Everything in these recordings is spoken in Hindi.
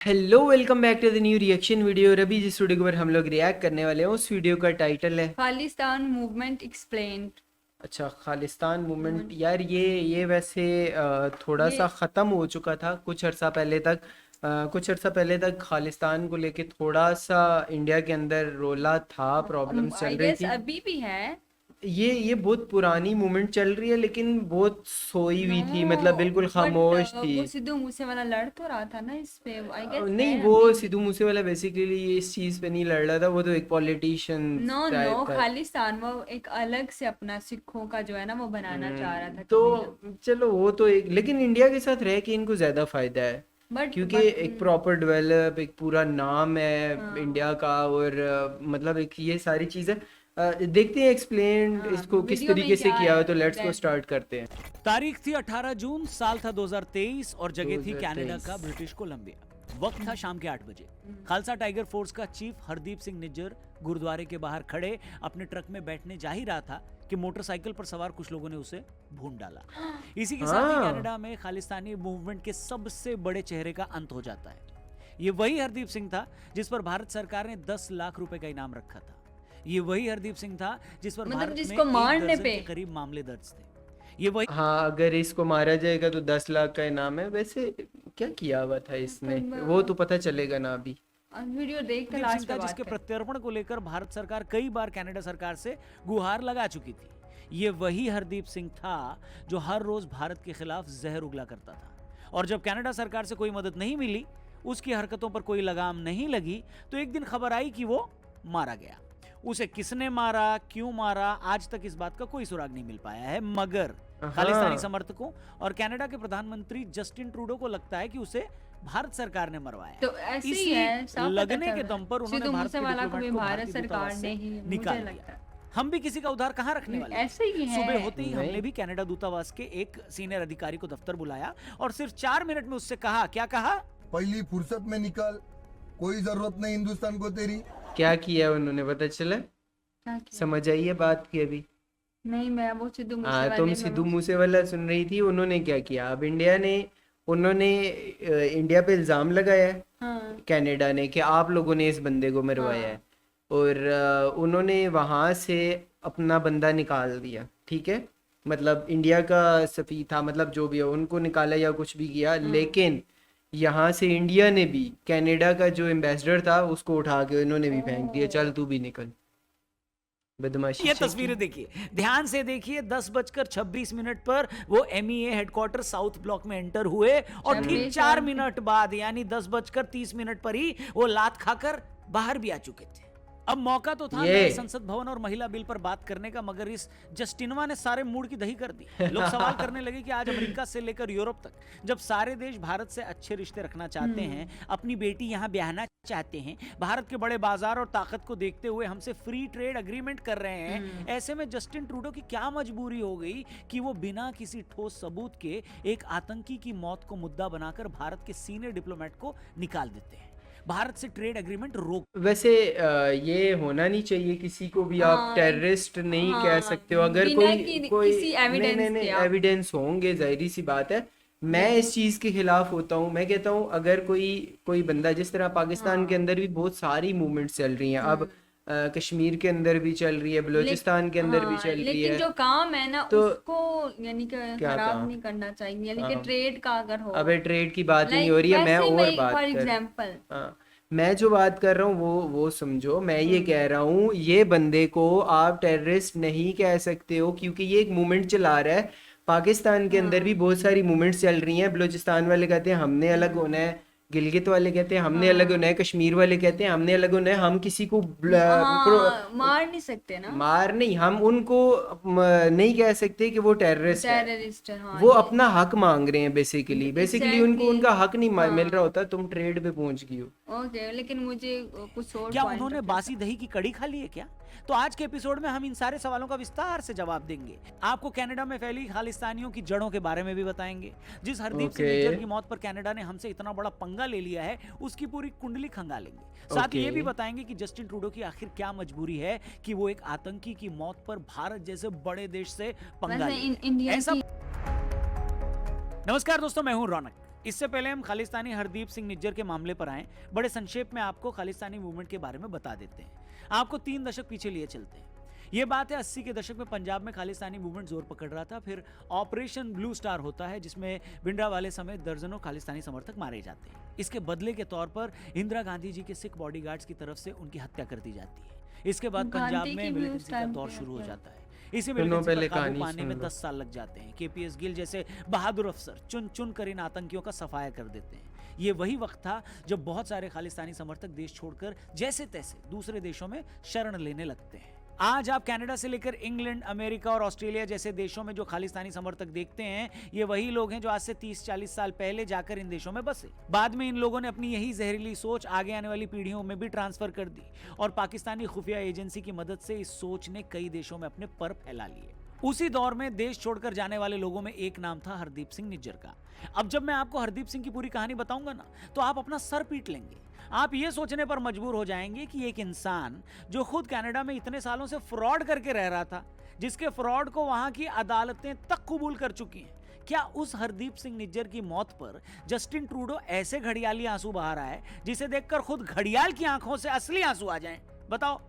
Hello welcome back to the new reaction video. और अभी जिस वीडियो के ऊपर हम लोग रिएक्ट करने वाले हैं उस वीडियो का टाइटल है खालिस्तान मूवमेंट एक्सप्लेन्ड। अच्छा खालिस्तान मूवमेंट। यार ये वैसे थोड़ा ये सा ख़त्म हो चुका था कुछ अर्सा पहले तक। कुछ अर्सा पहले तक खालिस्तान को लेके थोड़ा सा इंडिया के अंदर रोला था, प्रॉब्लम्स आई चल रही गेस थी। अभी भी है। ये बहुत पुरानी मूवमेंट चल रही है लेकिन बहुत सोई हुई थी, मतलब नो, बिल्कुल बट खामोश थी। वो सिद्धू मूसे वाला लड़ तो रहा था ना इस पे। आई गेस है नहीं, अभी वो भी। सिद्धू मूसेवाला बेसिकली इस चीज़ पे नहीं लड़ रहा था, वो तो एक पॉलिटिशियन नो नो, टाइप था। खालिस्तान वो एक अलग से अपना सिखों का जो है ना वो बनाना चाह रहा था तो कबीला। चलो वो तो एक, लेकिन इंडिया के साथ रह के इनको ज़्यादा फायदा है क्योंकि बट एक प्रॉपर डेवलप, एक पूरा नाम है हाँ इंडिया का। और मतलब एक ये सारी चीज़ें देखते हैं एक्सप्लेन हाँ, इसको किस वीडियो में तरीके से क्या किया है हो, तो लेट्स को एग्जैक्टली। स्टार्ट करते हैं। तारीख थी 18 जून, साल था 2023 और जगह थी कनाडा 2023। का ब्रिटिश कोलंबिया। वक्त था शाम के 8 बजे। खालसा टाइगर फोर्स का चीफ हरदीप सिंह निज्जर गुरुद्वारे के बाहर खड़े अपने ट्रक में बैठने जा ही रहा था कि मोटरसाइकिल पर सवार कुछ लोगों ने उसे भून डाला। इसी के साथ ही हाँ, कनाडा में खालिस्तानी मूवमेंट के सबसे बड़े चेहरे का अंत हो जाता है। ये वही हरदीप सिंह था जिस पर भारत सरकार ने 10 लाख रुपए का इनाम रखा था। ये वही हरदीप सिंह था जिस पर मतलब भारत में जिसको 1 मारने दर्जन पे के करीब मामले दर्ज थे। ये वही हाँ, अगर इसको मारा जाएगा तो 10 लाख का इनाम है। वैसे क्या किया हुआ था इसने, वो तो पता चलेगा ना अभी। वीडियो देख के हरदीप लास्ट सिंह पे था बात जिसके कर। प्रत्यर्पण को लेकर भारत सरकार कई बार कनाडा सरकार से गुहार लगा चुकी थी। ये वही हरदीप सिंह था जो हर रोज भारत के खिलाफ जहर उगला करता था। और जब कनाडा सरकार से कोई मदद नहीं मिली, उसकी हरकतों पर कोई लगाम नहीं लगी, तो एक दिन खबर आई कि वो मारा गया। उसे किसने मारा, क्यों मारा, आज तक इस बात का कोई सुराग नहीं मिल पाया है। मगर खालिस्तानी हाँ, समर्थकों और कनाडा के प्रधानमंत्री जस्टिन ट्रूडो को लगता है कि उसे भारत सरकार ने मरवाया। तो ऐसे ही इसी है, साफ पता लगने चल के रहा है। दम पर उन्होंने सिद्धू भारत के मूसेवाला को डिप्लोमेट भी को भारत भारतीय सरकार दूतावास ने से ही, निकाल मुझे दिया। लगता है हम भी किसी का उधार कहाँ रखने वाले हैं। ऐसे ही है। सुबह होते ही हमने नहीं, भी कनाडा दूतावास के एक सीनियर अधिकारी को दफ्तर बुलाया और सिर्फ 4 मिनट में उससे कहा, क्या कहा? पहली फुर्सत में निकल, कोई जरूरत नहीं हिंदुस्तान को तेरी। क्या किया उन्होंने पता चला? क्या किया? समझ आई है बात की अभी? नहीं, मैं वो सिद्धू हाँ, तुम मूसेवाले में सिद्धू मूसेवाला सुन रही थी, उन्होंने क्या किया। अब इंडिया ने, उन्होंने इंडिया पे इल्ज़ाम लगाया है हाँ कनाडा ने कि आप लोगों ने इस बंदे को मरवाया है। हाँ और उन्होंने वहाँ से अपना बंदा निकाल दिया, ठीक है। मतलब इंडिया का सफ़ी था, मतलब जो भी है उनको निकाला या कुछ भी किया, लेकिन यहाँ से इंडिया ने भी कनाडा का जो एम्बेसडर था उसको उठा के उन्होंने भी फेंक दिया, चल तू भी निकल। बदमाशी ये चेक की। तस्वीरें देखिए, ध्यान से देखिए। 10:26 पर वो एमईए हेडक्वार्टर साउथ ब्लॉक में एंटर हुए और ठीक 4 मिनट बाद यानी 10:30 पर ही वो लात खाकर बाहर भी आ चुके थे। अब मौका तो था ये नए संसद भवन और महिला बिल पर बात करने का, मगर इस जस्टिनवा ने सारे मूड की दही कर दी। लोग सवाल करने लगे कि आज अमेरिका से लेकर यूरोप तक जब सारे देश भारत से अच्छे रिश्ते रखना चाहते हैं, अपनी बेटी यहां ब्याहना चाहते हैं, भारत के बड़े बाजार और ताकत को देखते हुए हमसे फ्री ट्रेड एग्रीमेंट कर रहे हैं, ऐसे में जस्टिन ट्रूडो की क्या मजबूरी हो गई कि वो बिना किसी ठोस सबूत के एक आतंकी की मौत को मुद्दा बनाकर भारत के सीनियर डिप्लोमेट को निकाल देते हैं, भारत से ट्रेड एग्रीमेंट रोक। वैसे ये होना नहीं चाहिए, किसी को भी आप हाँ टेररिस्ट नहीं कह हाँ, सकते हो। अगर बिना कोई किसी नहीं नहीं एविडेंस नहीं, के आप। एविडेंस होंगे, जाहिर सी बात है। मैं इस चीज़ के खिलाफ होता हूँ। मैं कहता हूँ अगर कोई कोई बंदा, जिस तरह पाकिस्तान के हाँ अंदर भी बहुत सारी मूवमेंट्स चल रही हैं अब, कश्मीर के अंदर भी चल रही है, बलूचिस्तान के अंदर भी हाँ, चल रही लेकिन है। जो काम है ना तो उसको यानी कि क्या खराब काम? नहीं करना चाहिए, यानी कि हाँ, ट्रेड का अगर हो, अबे ट्रेड की बात ही नहीं लाइक हो रही है, मैं वैसे और मैं बात फॉर कर। एग्जांपल। हाँ, मैं जो बात कर रहा हूँ वो समझो। मैं ये कह रहा हूँ ये बंदे को आप टेररिस्ट नहीं कह सकते हो क्योंकि ये एक मूवमेंट चला रहा है। पाकिस्तान के अंदर भी हाँ बहुत सारी मूवमेंट्स चल रही हैं। बलूचिस्तान वाले कहते हैं हमने अलग होना है, गिलगित वाले कहते हैं हमने अलग होना हाँ है, कश्मीर वाले कहते हैं हमने अलग होना है। हम किसी को हाँ, मार नहीं सकते ना, मार नहीं, हम उनको नहीं कह सकते कि वो टेररिस्ट है। टेररिस्ट है। हाँ वो ये अपना हक मांग रहे हैं बेसिकली उनको एग्जैक्टली। उनका हक नहीं मिल रहा हाँ होता। तुम ट्रेड पे पहुंच गई हो। ओके, लेकिन मुझे कुछ और क्या पॉइंट उन्होंने रखना बासी दही की कड़ी खा ली है क्या? तो आज के एपिसोड में हम इन सारे सवालों का विस्तार से जवाब देंगे। आपको कनाडा में फैली खालिस्तानियों की जड़ों के बारे में भी बताएंगे। जिस हरदीप सिंह ओके निज्जर की मौत पर कनाडा ने हमसे इतना बड़ा पंगा ले लिया है, उसकी पूरी कुंडली खंगालेंगे। साथ ही ये भी ओके बताएंगे कि जस्टिन ट्रूडो की आखिर क्या मजबूरी है कि वो एक आतंकी की मौत पर भारत जैसे बड़े देश से पंगा वैसे ले। इंडियन ऐसा की। नमस्कार दोस्तों, मैं हूं रौनक। इससे पहले हम खालिस्तानी हरदीप सिंह निज्जर के मामले पर आए, बड़े संक्षेप में आपको खालिस्तानी मूवमेंट के बारे में बता देते हैं। आपको 3 दशक पीछे लिए चलते हैं। ये बात है 80 के दशक में पंजाब में खालिस्तानी मूवमेंट जोर पकड़ रहा था। फिर ऑपरेशन ब्लू स्टार होता है, जिसमें भिंडरावाले समेत दर्जनों खालिस्तानी समर्थक मारे जाते हैं। इसके बदले के तौर पर इंदिरा गांधी जी के सिख बॉडीगार्ड्स की तरफ से उनकी हत्या कर दी जाती है। इसके बाद पंजाब में मिलिटेंसी का दौर शुरू हो जाता है। इसी मिलिटेंसी पर काबू पाने में 10 साल लग जाते हैं। केपीएस गिल जैसे बहादुर अफसर चुन चुन कर इन आतंकियों का सफाया कर देते हैं। ये वही वक्त था जब बहुत सारे खालिस्तानी समर्थक देश छोड़कर जैसे तैसे दूसरे देशों में शरण लेने लगते हैं। आज आप कनाडा से लेकर इंग्लैंड, अमेरिका और ऑस्ट्रेलिया जैसे देशों में जो खालिस्तानी समर्थक देखते हैं, ये वही लोग हैं जो आज से 30-40 साल पहले जाकर इन देशों में बसे। बाद में इन लोगों ने अपनी यही जहरीली सोच आगे आने वाली पीढ़ियों में भी ट्रांसफर कर दी और पाकिस्तानी खुफिया एजेंसी की मदद से इस सोच ने कई देशों में अपने पर फैला लिए। उसी दौर में देश छोड़कर जाने वाले लोगों में एक नाम था हरदीप सिंह निज्जर का। अब जब मैं आपको हरदीप सिंह की पूरी कहानी बताऊंगा ना, तो आप अपना सर पीट लेंगे। आप ये सोचने पर मजबूर हो जाएंगे कि एक इंसान जो खुद कनाडा में इतने सालों से फ्रॉड करके रह रहा था, जिसके फ्रॉड को वहां की अदालतें तक कबूल कर चुकी हैं, क्या उस हरदीप सिंह निज्जर की मौत पर जस्टिन ट्रूडो ऐसे घड़ियाली आंसू बहा रहा है जिसे देखकर खुद घड़ियाल की आंखों से असली आंसू आ जाएं? बताओ।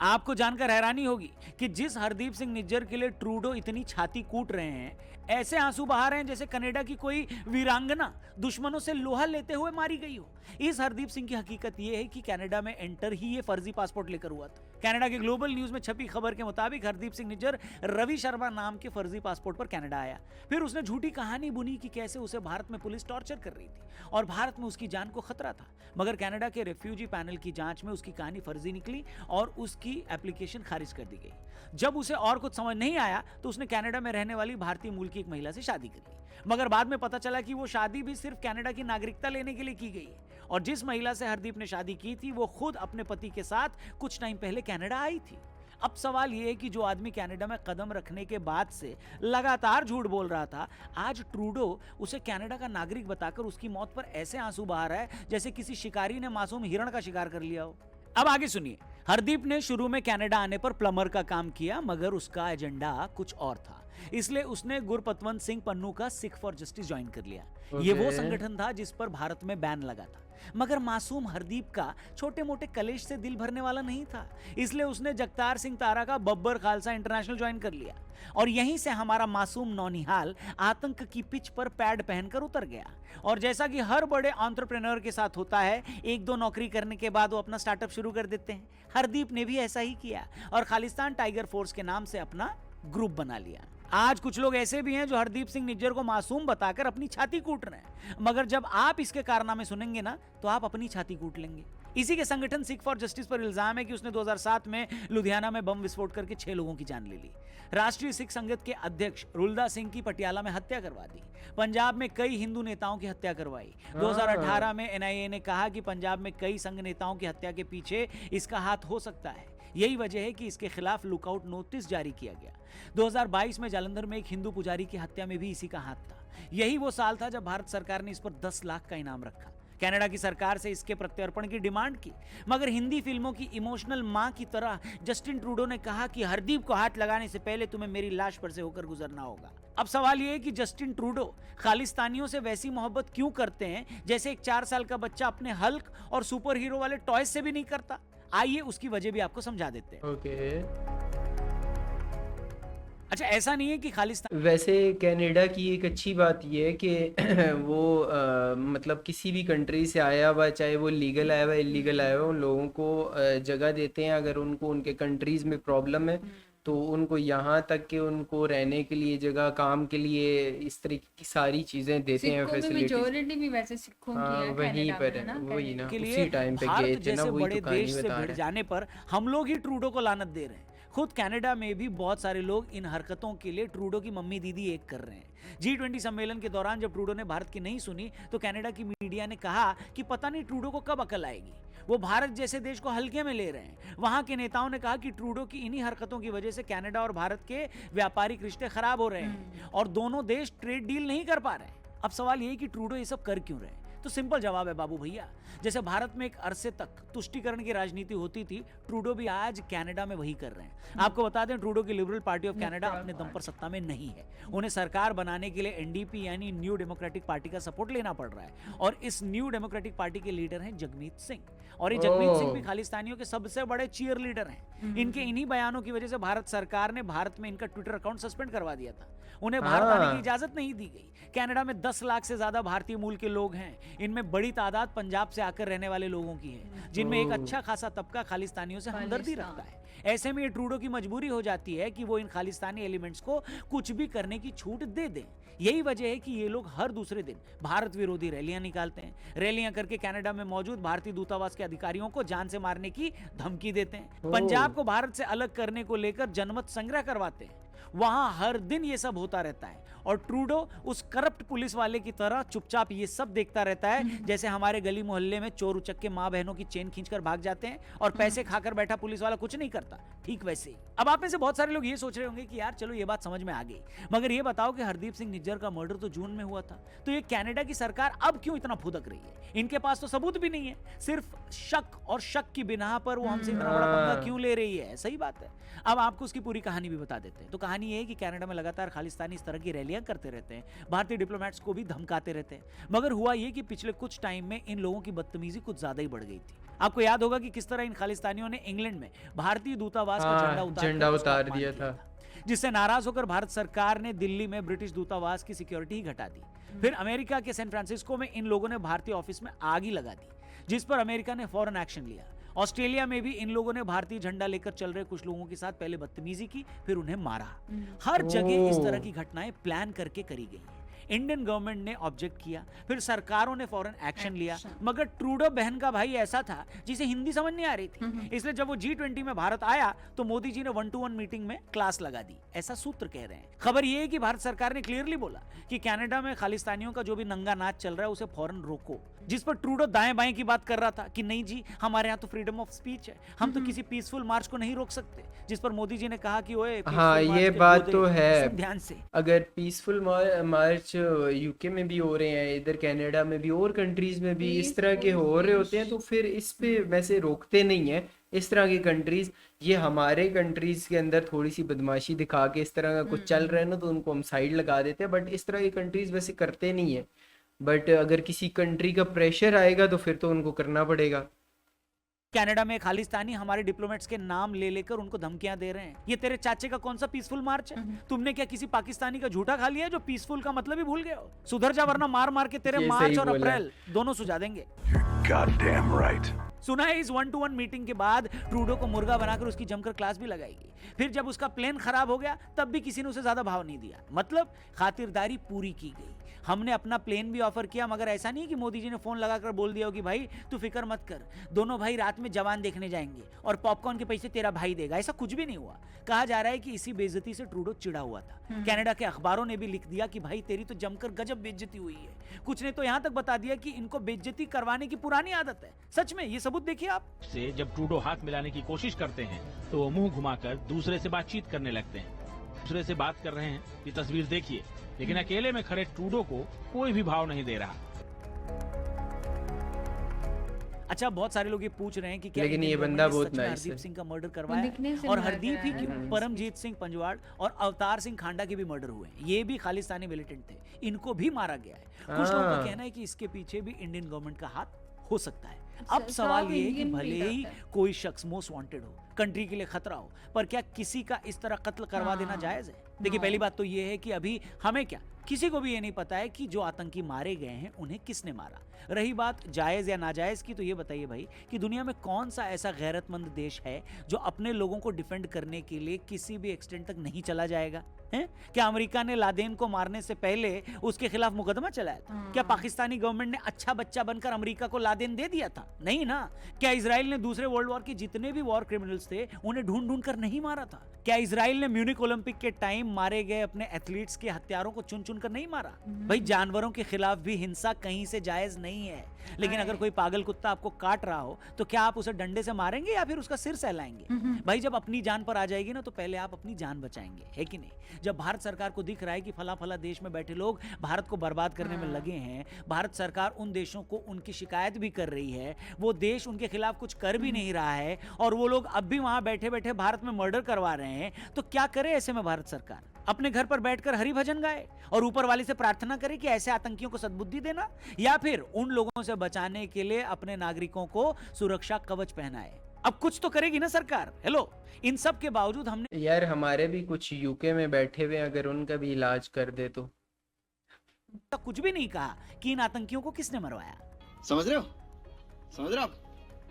आपको जानकर हैरानी होगी कि जिस हरदीप सिंह निज्जर के लिए ट्रूडो इतनी छाती कूट रहे हैं, ऐसे आंसू बहा रहे हैं जैसे कनाडा की कोई वीरांगना दुश्मनों से लोहा लेते हुए मारी गई हो। इस हरदीप सिंह की हकीकत यह है कि कनाडा में एंटर ही ये फर्जी पासपोर्ट लेकर हुआ था। कनाडा के ग्लोबल न्यूज में छपी खबर के मुताबिक हरदीप सिंह निज्जर रवि शर्मा नाम के फर्जी पासपोर्ट पर कनाडा आया। फिर उसने झूठी कहानी बुनी कि कैसे उसे भारत में पुलिस टॉर्चर कर रही थी और भारत में उसकी जान को खतरा था। मगर कनाडा के रेफ्यूजी पैनल की जांच में उसकी कहानी फर्जी निकली और उसकी एप्लीकेशन खारिज कर दी गई। जब उसे और कुछ समझ नहीं आया तो उसने कनाडा में रहने वाली भारतीय मूल की एक महिला से शादी कर ली। मगर बाद में पता चला कि वो शादी भी सिर्फ कनाडा की नागरिकता लेने के लिए की गई है और जिस महिला से हरदीप ने शादी की थी वो खुद अपने पति के साथ कुछ टाइम पहले कनाडा आई थी। अब सवाल यह है कि जो आदमी कनाडा में कदम रखने के बाद से लगातार झूठ बोल रहा था, आज ट्रूडो उसे कनाडा का नागरिक बताकर उसकी मौत पर ऐसे आंसू बहा रहा है जैसे किसी शिकारी ने मासूम हिरण का शिकार कर लिया हो। अब आगे सुनिए। हरदीप ने शुरू में कनाडा आने पर प्लम्बर का काम किया, मगर उसका एजेंडा कुछ और था। इसलिए उसने गुरपतवंत सिंह पन्नू का सिख फॉर जस्टिस ज्वाइन कर लिया। ये वो संगठन था जिस पर भारत में बैन लगा था। मगर मासूम हरदीप का छोटे मोटे कलेश से दिल भरने वाला नहीं था, इसलिए उसने जगतार सिंह तारा का बब्बर खालसा इंटरनेशनल ज्वाइन कर लिया और यहीं से हमारा मासूम नौनिहाल आतंक की पिच पर पैड पहनकर उतर गया। और जैसा कि हर बड़े एंटरप्रेन्योर के साथ होता है, 1-2 नौकरी करने के बाद वो अपना स्टार्टअप शुरू कर देते हैं। हरदीप ने भी ऐसा ही किया और खालिस्तान टाइगर फोर्स के नाम से अपना ग्रुप बना लिया। आज कुछ लोग ऐसे भी हैं जो हरदीप सिंह निज्जर को मासूम बताकर अपनी छाती कूट रहे हैं, मगर जब आप इसके कारनामे सुनेंगे ना तो आप अपनी छाती कूट लेंगे। इसी के संगठन सिख फॉर जस्टिस पर इल्जाम है कि उसने 2007 में लुधियाना में बम विस्फोट करके 6 लोगों की जान ले ली। राष्ट्रीय सिख संगत के अध्यक्ष रुलदा सिंह की पटियाला में हत्या करवा दी। पंजाब में कई हिंदू नेताओं की हत्या करवाई। 2018 में एनआईए ने कहा कि पंजाब में कई संघ नेताओं की हत्या के पीछे इसका हाथ हो सकता है। यही वजह है कि इसके खिलाफ लुकआउट नोटिस जारी किया गया। 2022 में जालंधर में एक हिंदू पुजारी की हत्या में भी इसी का हाथ था। यही वो साल था जब भारत सरकार ने इस पर 10 लाख का इनाम रखा। कनाडा की सरकार से इसके प्रत्यर्पण की डिमांड की, मगर हिंदी फिल्मों की इमोशनल मां की तरह जस्टिन ट्रूडो ने कहा कि हरदीप को हाथ लगाने से पहले तुम्हें मेरी लाश पर से होकर गुजरना होगा। अब सवाल यह है कि जस्टिन ट्रूडो खालिस्तानियों से वैसी मोहब्बत क्यों करते हैं जैसे एक 4 साल का बच्चा अपने हल्क और सुपर हीरो वाले टॉयज से भी नहीं करता। आइए उसकी वजह भी आपको समझा देते हैं। अच्छा, ऐसा नहीं है कि खालिस्तान, वैसे कनाडा की एक अच्छी बात यह है कि वो मतलब किसी भी कंट्री से आया हुआ, चाहे वो लीगल आया हुआ इलीगल आया हुआ, उन लोगों को जगह देते हैं। अगर उनको उनके कंट्रीज में प्रॉब्लम है तो उनको यहाँ तक कि उनको रहने के लिए जगह, काम के लिए, इस तरीके की सारी चीजें देते हैं, फैसिलिटीज। मेजॉरिटी भी वैसे सिखों की है वहीं कनाडा पर में ना, है, वही ना, के लिए उसी टाइम पे भारत गए थे ना, जैसे वही बड़े तो कहानी देश से बता भिड़ रहे हैं। जाने पर हम लोग ही ट्रूडो को लानत दे रहे हैं। खुद कनाडा में भी बहुत सारे लोग इन हरकतों के लिए ट्रूडो की मम्मी दीदी एक कर रहे हैं। G20 सम्मेलन के दौरान जब ट्रूडो ने भारत की नहीं सुनी तो कनाडा की मीडिया ने कहा कि पता नहीं ट्रूडो को कब अकल आएगी, वो भारत जैसे देश को हल्के में ले रहे हैं। वहां के नेताओं ने कहा कि ट्रूडो की इन्हीं हरकतों की वजह से कनाडा और भारत के व्यापारिक रिश्ते खराब हो रहे हैं और दोनों देश ट्रेड डील नहीं कर पा रहे हैं। अब सवाल यह है कि ट्रूडो ये सब कर क्यों रहे हैं? तो सिंपल जवाब है बाबू भैया, जैसे भारत में एक अरसे तक तुष्टीकरण की राजनीति होती थी, ट्रूडो भी आज कनाडा में वही कर रहे हैं। आपको बता दें, ट्रूडो की लिबरल पार्टी ऑफ कनाडा अपने दम पर सत्ता में नहीं है। उन्हें सरकार बनाने के लिए एनडीपी यानी न्यू डेमोक्रेटिक पार्टी का सपोर्ट लेना पड़ रहा है, और इस न्यू डेमोक्रेटिक पार्टी के लीडर हैं जगमीत सिंह, और ये जगमीत सिंह भी खालिस्तानियों के सबसे बड़े चीयर लीडर हैं। इनके इन्हीं बयानों की वजह से भारत सरकार ने भारत में इनका ट्विटर अकाउंट सस्पेंड करवा दिया था। उन्हें भारत आने की इजाजत नहीं दी गई। कनाडा में 10 लाख से ज्यादा भारतीय मूल के लोग हैं। इनमें बड़ी तादाद पंजाब से आकर रहने वाले लोगों की है, जिनमें एक अच्छा खासा तबका खालिस्तानियों से हमदर्दी रखता है। ऐसे में ये ट्रूडो की मजबूरी हो जाती है कि वो इन खालिस्तानी एलिमेंट्स को कुछ भी करने की छूट दे दें। यही वजह है कि ये लोग हर दूसरे दिन भारत विरोधी रैलियां निकालते हैं। रैलियां करके कनाडा में मौजूद भारतीय दूतावास के अधिकारियों को जान से मारने की धमकी देते हैं। पंजाब को भारत से अलग करने को लेकर जनमत संग्रह करवाते हैं। वहां हर दिन ये सब होता रहता है, और ट्रूडो उस करप्ट पुलिस वाले की तरह चुपचाप ये सब देखता रहता है, जैसे हमारे गली मोहल्ले में चोर उचक के माँ बहनों की चेन खींचकर भाग जाते हैं और पैसे खाकर बैठा पुलिस वाला कुछ नहीं करता, ठीक वैसे ही। अब आप में से बहुत सारे लोग ये सोच रहे होंगे कि यार चलो ये बात समझ में आ गई, मगर ये बताओ कि हरदीप सिंह निज्जर का मर्डर तो जून में हुआ था, तो ये कनाडा की सरकार अब क्यों इतना फुदक रही है? इनके पास तो सबूत भी नहीं है, सिर्फ शक, और शक की बिना पर वो हमसे इतना बड़ा पंगा क्यों ले रही है? सही बात है। अब आपको उसकी पूरी कहानी भी बता देते हैं। तो कहानी ये है कि कनाडा में लगातार खालिस्तानी इस तरह की रैलियां करते रहते हैं, भारतीय डिप्लोमेट्स को भी धमकाते रहते हैं, मगर हुआ ये कि पिछले कुछ टाइम में इन लोगों की बदतमीजी कुछ ज्यादा ही बढ़ गई थी। आपको याद होगा कि किस तरह इन खालिस्तानियों ने इंग्लैंड में भारतीय दूतावास का झंडा उतार दिया था, जिससे नाराज होकर भारत सरकार ने दिल्ली में ब्रिटिश दूतावास की सिक्योरिटी ही घटा दी। फिर अमेरिका के सैन फ्रांसिस्को में इन लोगों ने भारतीय ऑफिस में आग ही लगा दी, जिस पर अमेरिका ने फौरन एक्शन लिया। ऑस्ट्रेलिया में भी इन लोगों ने भारतीय झंडा लेकर चल रहे कुछ लोगों के साथ पहले बदतमीजी की, फिर उन्हें मारा। हर जगह इस तरह की घटनाएं प्लान करके करी गई हैं। इंडियन गवर्नमेंट ने ऑब्जेक्ट किया, फिर सरकारों ने फौरन एक्शन लिया, मगर ट्रूडो बहन का भाई ऐसा था जिसे हिंदी समझ नहीं आ रही थी, इसलिए जब वो G20 में भारत आया तो मोदी जी ने 1-to-1 मीटिंग में क्लास लगा दी, ऐसा सूत्र कह रहे हैं। खबर ये है कि भारत सरकार ने क्लियरली बोला कि कनाडा में खालिस्तानियों का जो भी नंगा नाच चल रहा है उसे फौरन रोको, जिस पर ट्रूडो दाएं बाएं की बात कर रहा था कि नहीं जी, हमारे यहाँ तो फ्रीडम ऑफ स्पीच है, हम तो किसी पीसफुल मार्च को नहीं रोक सकते, जिस पर मोदी जी ने कहा कि ओए हाँ ये बात तो है, ध्यान से। अगर पीसफुल मार्च यूके में भी हो रहे हैं, इधर कनाडा में भी और कंट्रीज में भी इस तरह के हो रहे होते हैं, तो फिर इस पे वैसे रोकते नहीं है इस तरह की कंट्रीज। ये हमारे कंट्रीज के अंदर थोड़ी सी बदमाशी दिखा के इस तरह का कुछ चल रहा है ना, तो उनको हम साइड लगा देते हैं, बट इस तरह की कंट्रीज वैसे करते नहीं है। बट अगर किसी कंट्री का प्रेशर आएगा तो फिर तो उनको करना पड़ेगा। कनाडा में खालिस्तानी हमारे डिप्लोमेट्स के नाम ले लेकर उनको धमकियां दे रहे हैं। ये तेरे चाचे का कौन सा पीसफुल मार्च है? तुमने क्या किसी पाकिस्तानी का झूठा खा लिया है जो पीसफुल का मतलब ही भूल गए हो? सुधर जा, वरना मार मार के तेरे मार्च और अप्रैल दोनों सुझा देंगे। Goddamn right. सुना है इस 1-to-1 मीटिंग के बाद ट्रूडो को मुर्गा बनाकर उसकी जमकर क्लास भी लगाएगी। फिर जब उसका प्लेन खराब हो गया तब भी किसी ने उसे ज्यादा भाव नहीं दिया, मतलब खातिरदारी पूरी की गई। हमने अपना प्लेन भी ऑफर किया, मगर ऐसा नहीं कि मोदी जी ने फोन लगाकर बोल दिया हो कि भाई तू फिक्र मत कर, दोनों भाई रात में जवान देखने जाएंगे और पॉपकॉर्न के पैसे तेरा भाई देगा। ऐसा कुछ भी नहीं हुआ। कहा जा रहा है कि इसी बेइज्जती से ट्रूडो चिढ़ा हुआ था। कनाडा के अखबारों ने भी लिख दिया कि भाई तेरी तो जमकर गजब बेइज्जती हुई है। कुछ ने तो यहाँ तक बता दिया कि इनको बेइज्जती करवाने की पुरानी आदत है। सच में, ये सबूत देखिए आप। से जब ट्रूडो हाथ मिलाने की कोशिश करते हैं तो वो मुंह घुमाकर दूसरे से बातचीत करने लगते हैं। दूसरे से बात कर रहे हैं, ये तस्वीर देखिए, लेकिन अकेले में खड़े ट्रूडो को कोई भी भाव नहीं दे रहा। अच्छा, बहुत सारे लोग ये पूछ रहे हैं कि क्या लेकिन ये इंडियन बंदा गवर्नमेंट बहुत ने सच में नाइस है। हरदीप सिंह का मर्डर दिखने करवाया? से और लग हरदीप ही रहा क्यों, है। परमजीत सिंह पंजवाड़ और अवतार सिंह खांडा के भी मर्डर हुए हैं। ये भी खालिस्तानी मिलिटेंट थे, इनको भी मारा गया है। कुछ लोगों का कहना है कि इसके पीछे भी इंडियन गवर्नमेंट का हाथ हो सकता है। अब सब सवाल ये है कि इंडियन भले भी ही करता है। कोई शख्स मोस्ट वांटेड हो, कंट्री के लिए खतरा हो, पर क्या किसी का इस तरह कत्ल करवा देना जायज है? देखिए, पहली बात तो ये है कि अभी हमें क्या, किसी को भी ये नहीं पता है कि जो आतंकी मारे गए हैं उन्हें किसने मारा। रही बात जायज या नाजायज की, तो ये बताइए भाई कि दुनिया में कौन सा ऐसा गैरतमंद देश है जो अपने लोगों को डिफेंड करने के लिए किसी भी एक्सटेंट तक नहीं चला जाएगा? हैं? क्या अमेरिका ने लादेन को मारने से पहले उसके खिलाफ मुकदमा चलाया था? क्या पाकिस्तानी गवर्नमेंट ने अच्छा बच्चा बनकर अमेरिका को लादेन दे दिया था? नहीं ना। क्या इजराइल ने दूसरे वर्ल्ड वॉर के जितने भी वॉर क्रिमिनल्स थे उन्हें ढूंढ ढूंढ कर नहीं मारा था? क्या इजराइल ने म्यूनिक ओलंपिक के टाइम मारे गए अपने एथलीट्स के हत्यारों को चुन चुन कर नहीं मारा? भाई जानवरों के खिलाफ भी हिंसा कहीं से जायज नहीं है, लेकिन अगर कोई पागल कुत्ता आपको काट रहा हो तो क्या आप उसे डंडे से मारेंगे या फिर उसका सिर सहलाएंगे? भाई जब अपनी जान पर आ जाएगी ना तो पहले आप अपनी जान बचाएंगे, है कि नहीं? जब भारत सरकार को दिख रहा है कि फला फला देश में बैठे लोग भारत को बर्बाद करने में लगे हैं, भारत सरकार उन देशों को उनकी शिकायत भी कर रही है, वो देश उनके खिलाफ कुछ कर भी नहीं रहा है और वो लोग अब भी वहां बैठे बैठे भारत में मर्डर करवा रहे हैं, तो क्या करे ऐसे में भारत सरकार? अपने घर पर बैठकर हरि भजन गाए और ऊपर वाले से प्रार्थना करे कि ऐसे आतंकियों को सद्बुद्धि देना, या फिर उन लोगों से बचाने के लिए अपने नागरिकों को सुरक्षा कवच पहनाए? अब कुछ तो करेगी ना सरकार। हेलो, इन सब के बावजूद हमने यार हमारे भी कुछ यूके में बैठे हुए हैं, अगर उनका भी इलाज कर दे तो। कुछ भी नहीं कहा कि इन आतंकियों को किसने मरवाया, समझ रहे हो? समझ रहे हो आप?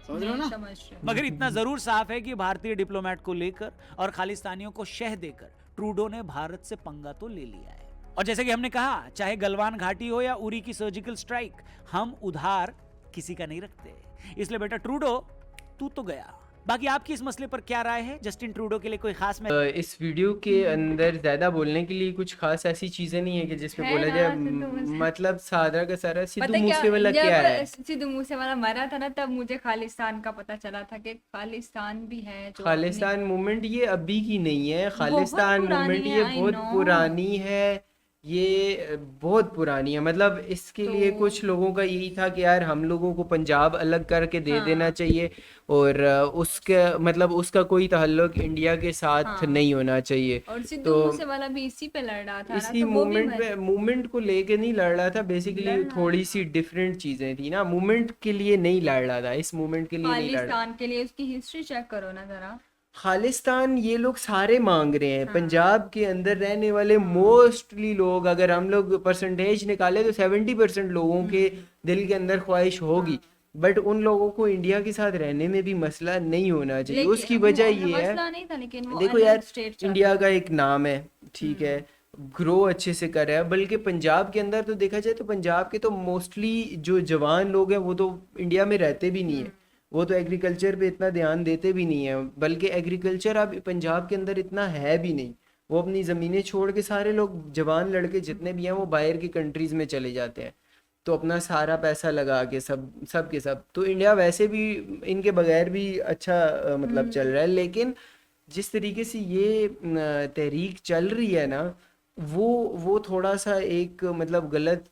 समझ रहे हो ना? समझ रहे मगर इतना जरूर साफ है कि भारतीय डिप्लोमेट को लेकर और खालिस्तानियों को शह देकर ट्रूडो ने भारत से पंगा तो ले लिया है। और जैसे कि हमने कहा, चाहे गलवान घाटी हो या उरी की सर्जिकल स्ट्राइक, हम उधार किसी का नहीं रखते। इसलिए बेटा ट्रूडो, तू तो गया। बाकी आपकी इस मसले पर क्या राय है? जस्टिन ट्रूडो के लिए कोई खास इस वीडियो के अंदर ज्यादा बोलने के लिए कुछ खास ऐसी चीजें नहीं है कि जिसपे है बोला ना, जाए। सिद्धू मूसे- मतलब सादा का सारा सिद्धू पता क्या, मूसेवाला जब क्या है? सिद्धू मूसेवाला मरा था ना, तब मुझे खालिस्तान का पता चला था कि खालिस्तान भी है जो खालिस्तान मूवमेंट ये अभी की नहीं है, खालिस्तान पुरानी मूवमेंट है, ये I बहुत know। पुरानी है, ये बहुत पुरानी है। मतलब इसके लिए तो- कुछ लोगों का यही था कि यार हम लोगों को पंजाब अलग करके दे हाँ। देना चाहिए और उसका मतलब उसका कोई ताल्लुक इंडिया के साथ हाँ। नहीं होना चाहिए। और सिद्धू तो मूसेवाला भी इसी पे लड़ रहा था ना, इसी तो वो भी मूवमेंट को लेके नहीं लड़ रहा था, बेसिकली थोड़ी सी डिफरेंट चीजें थी ना। मूवमेंट के लिए नहीं लड़ रहा था, इस मूवमेंट के लिए नहीं लड़ रहा। खालिस्तान के लिए उसकी हिस्ट्री चेक करो ना जरा। खालिस्तान ये लोग सारे मांग रहे हैं। पंजाब के अंदर रहने वाले मोस्टली लोग, अगर हम लोग परसेंटेज निकाले तो 70% लोगों के दिल के अंदर ख्वाहिश होगी, बट उन लोगों को इंडिया के साथ रहने में भी मसला नहीं होना चाहिए। लेकिन उसकी वो वजह ये है, मसला नहीं था, लेकिन वो देखो अलग यार, स्टेट चाहता इंडिया का एक नाम है, ठीक है, ग्रो अच्छे से कर रहा है, बल्कि पंजाब के अंदर तो देखा जाए तो पंजाब के तो मोस्टली जो जवान लोग हैं वो तो इंडिया में रहते भी नहीं है, वो तो एग्रीकल्चर पे इतना ध्यान देते भी नहीं है, बल्कि एग्रीकल्चर अब पंजाब के अंदर इतना है भी नहीं। वो अपनी ज़मीनें छोड़ के सारे लोग, जवान लड़के जितने भी हैं, वो बाहर की कंट्रीज़ में चले जाते हैं, तो अपना सारा पैसा लगा के सब के सब। तो इंडिया वैसे भी इनके बगैर भी अच्छा मतलब चल रहा है, लेकिन जिस तरीके से ये तहरीक चल रही है ना, वो थोड़ा सा एक मतलब गलत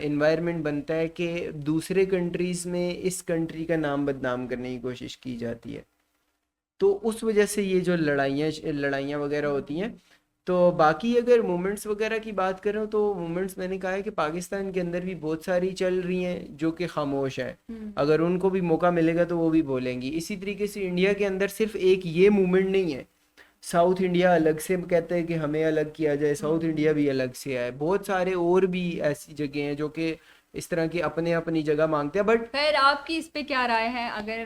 इन्वायरमेंट बनता है कि दूसरे कंट्रीज़ में इस कंट्री का नाम बदनाम करने की कोशिश की जाती है। तो उस वजह से ये जो लड़ाइयाँ वगैरह होती हैं। तो बाकी अगर मूवमेंट्स वगैरह की बात करें तो मूवमेंट्स मैंने कहा है कि पाकिस्तान के अंदर भी बहुत सारी चल रही हैं जो कि खामोश है, अगर उनको भी मौका मिलेगा तो वो भी बोलेंगी। इसी तरीके से इंडिया के अंदर सिर्फ एक ये मूवमेंट नहीं है, साउथ इंडिया अलग से कहते हैं कि हमें अलग किया जाए, साउथ इंडिया भी अलग से है, बहुत सारे और भी ऐसी जगह हैं जो कि इस तरह की अपने अपनी जगह मांगते हैं। बट खैर, आपकी इस पे क्या राय है? अगर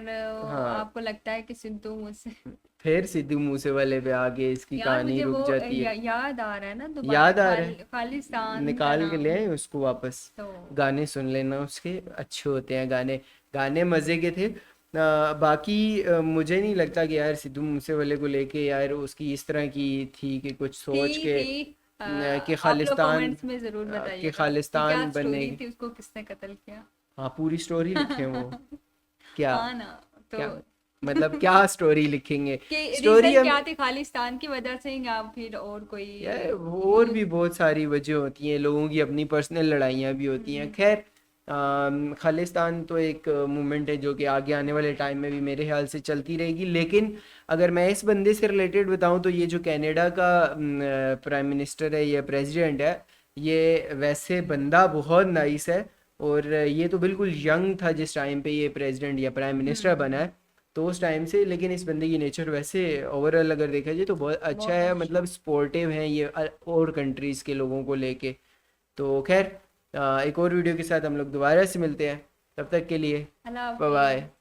हाँ। आपको लगता है कि सिद्धू मूसे फिर सिद्धू मूसेवाले पे आगे इसकी यार, कहानी मुझे रुक वो जाती है। याद आ रहा है ना दोबारा, याद आ रहा है, खालिस्तान निकाल का के नाम। ले आए उसको वापस। तो गाने सुन लेना उसके, अच्छे होते हैं गाने मज़े के थे। बाकी मुझे नहीं लगता कि यार सिद्धू मूसेवाले को लेके यार उसकी इस तरह की थी कि कुछ सोच के कि खालिस्तान कमेंट्स में जरूर बताइए कि खालिस्तान बनने थी, उसको किसने कत्ल किया। हाँ, पूरी स्टोरी लिखे वो क्या हाँ ना, तो क्या मतलब क्या स्टोरी लिखेंगे? कि स्टोरी रीजन क्या थी? खालिस्तान की वजह से या फिर और कोई? यार और भी बहुत सारी वजह होती हैं, लोगों की अपनी पर्सनल लड़ाइयाँ भी होती हैं। खैर, खालिस्तान तो एक मूवमेंट है जो कि आगे आने वाले टाइम में भी मेरे ख्याल से चलती रहेगी। लेकिन अगर मैं इस बंदे से रिलेटेड बताऊं तो ये जो कनाडा का प्राइम मिनिस्टर है या प्रेसिडेंट है, ये वैसे बंदा बहुत नाइस है और ये तो बिल्कुल यंग था जिस टाइम पे ये प्रेसिडेंट या प्राइम मिनिस्टर बना है, तो उस टाइम से। लेकिन इस बंदे की नेचर वैसे ओवरऑल अगर देखा जाए तो बहुत अच्छा है, मतलब सपोर्टिव है ये और कंट्रीज़ के लोगों को लेके। तो खैर, एक और वीडियो के साथ हम लोग दोबारा से मिलते हैं, तब तक के लिए अल्लाह बाय बाय।